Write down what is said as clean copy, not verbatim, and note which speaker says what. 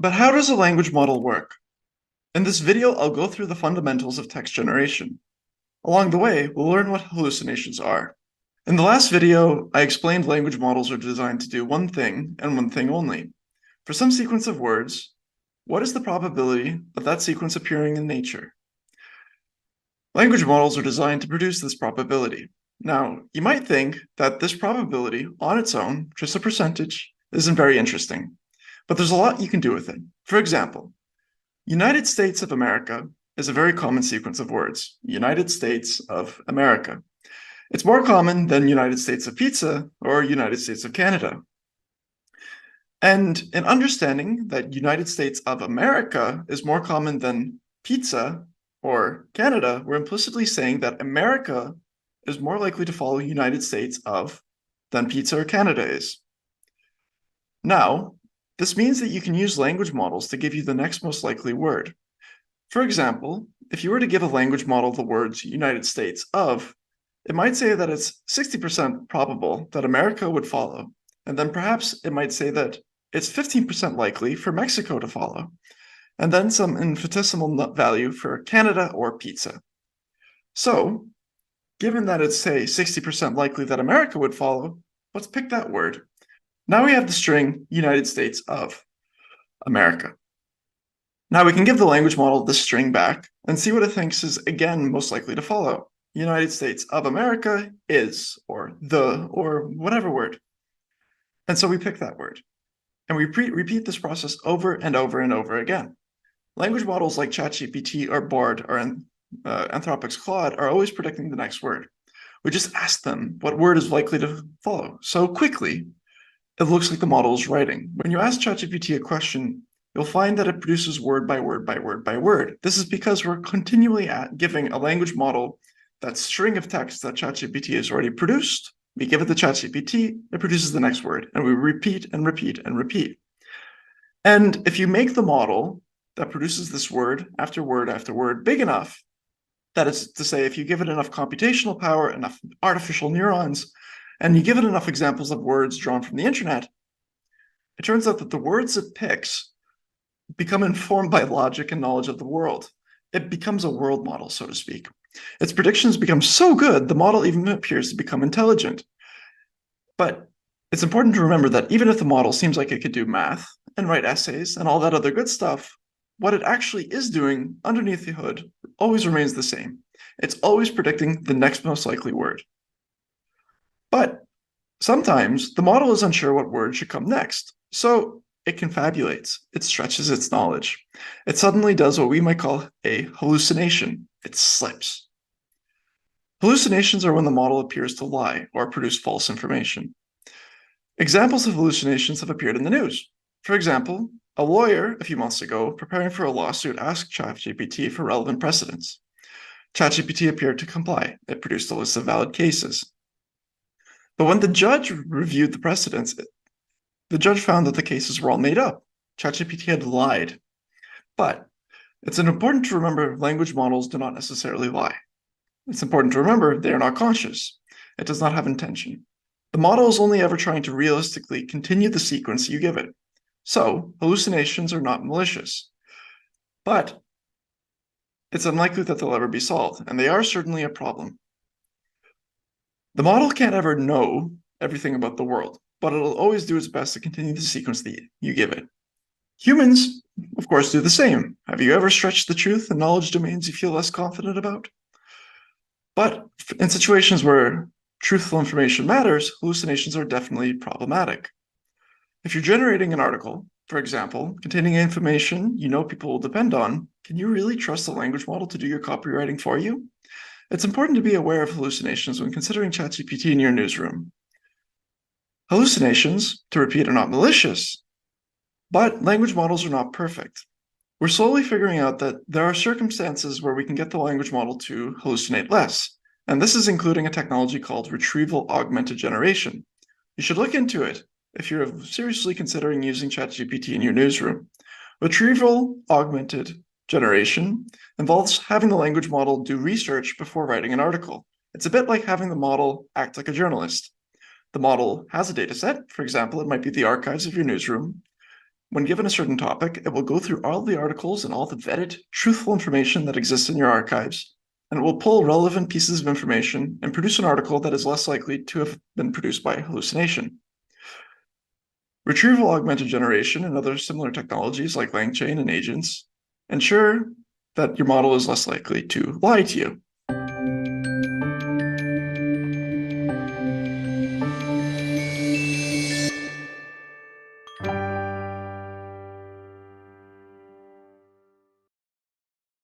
Speaker 1: But how does a language model work? In this video, I'll go through the fundamentals of text generation. Along the way, we'll learn what hallucinations are. In the last video, I explained language models are designed to do one thing and one thing only. For some sequence of words, what is the probability of that sequence appearing in nature? Language models are designed to produce this probability. Now, you might think that this probability on its own, just a percentage, isn't very interesting, but there's a lot you can do with it. For example, United States of America is a very common sequence of words. United States of America. It's more common than United States of Pizza or United States of Canada. And in understanding that United States of America is more common than pizza or Canada, we're implicitly saying that America is more likely to follow United States of than pizza or Canada is. Now, this means that you can use language models to give you the next most likely word. For example, if you were to give a language model the words United States of, it might say that it's 60% probable that America would follow, and then perhaps it might say that it's 15% likely for Mexico to follow, and then some infinitesimal value for Canada or pizza. So, given that it's, say, 60% likely that America would follow, let's pick that word. Now we have the string United States of America. Now we can give the language model this string back and see what it thinks is, again, most likely to follow. United States of America is, or the, or whatever word. And so we pick that word. And we repeat this process over and over and over again. Language models like ChatGPT or Bard or Anthropic's Claude are always predicting the next word. We just ask them what word is likely to follow so quickly it looks like the model is writing. When you ask ChatGPT a question, you'll find that it produces word by word by word by word. This is because we're continually giving a language model that string of text that ChatGPT has already produced. We give it to ChatGPT, it produces the next word, and we repeat and repeat and repeat. And if you make the model that produces this word after word after word big enough, that is to say, if you give it enough computational power, enough artificial neurons, and you give it enough examples of words drawn from the internet, it turns out that the words it picks become informed by logic and knowledge of the world. It becomes a world model, so to speak. Its predictions become so good, the model even appears to become intelligent. But it's important to remember that even if the model seems like it could do math and write essays and all that other good stuff, what it actually is doing underneath the hood always remains the same. It's always predicting the next most likely word. But sometimes the model is unsure what word should come next, so it confabulates, it stretches its knowledge. It suddenly does what we might call a hallucination. It slips. Hallucinations are when the model appears to lie or produce false information. Examples of hallucinations have appeared in the news. For example, a lawyer a few months ago preparing for a lawsuit asked ChatGPT for relevant precedents. ChatGPT appeared to comply. It produced a list of valid cases. But when the judge reviewed the precedents, the judge found that the cases were all made up. ChatGPT had lied. But it's important to remember language models do not necessarily lie. It's important to remember they are not conscious. It does not have intention. The model is only ever trying to realistically continue the sequence you give it. So hallucinations are not malicious. But it's unlikely that they'll ever be solved, and they are certainly a problem. The model can't ever know everything about the world, but it'll always do its best to continue the sequence that you give it. Humans, of course, do the same. Have you ever stretched the truth in knowledge domains you feel less confident about? But in situations where truthful information matters, hallucinations are definitely problematic. If you're generating an article, for example, containing information you know people will depend on, can you really trust the language model to do your copywriting for you? It's important to be aware of hallucinations when considering ChatGPT in your newsroom. Hallucinations, to repeat, are not malicious, but language models are not perfect. We're slowly figuring out that there are circumstances where we can get the language model to hallucinate less, and this is including a technology called retrieval augmented generation. You should look into it if you're seriously considering using ChatGPT in your newsroom. Retrieval augmented generation involves having the language model do research before writing an article. It's a bit like having the model act like a journalist. The model has a data set. For example, it might be the archives of your newsroom. When given a certain topic, it will go through all the articles and all the vetted, truthful information that exists in your archives, and it will pull relevant pieces of information and produce an article that is less likely to have been produced by hallucination. Retrieval augmented generation and other similar technologies like LangChain and agents ensure that your model is less likely to lie to you.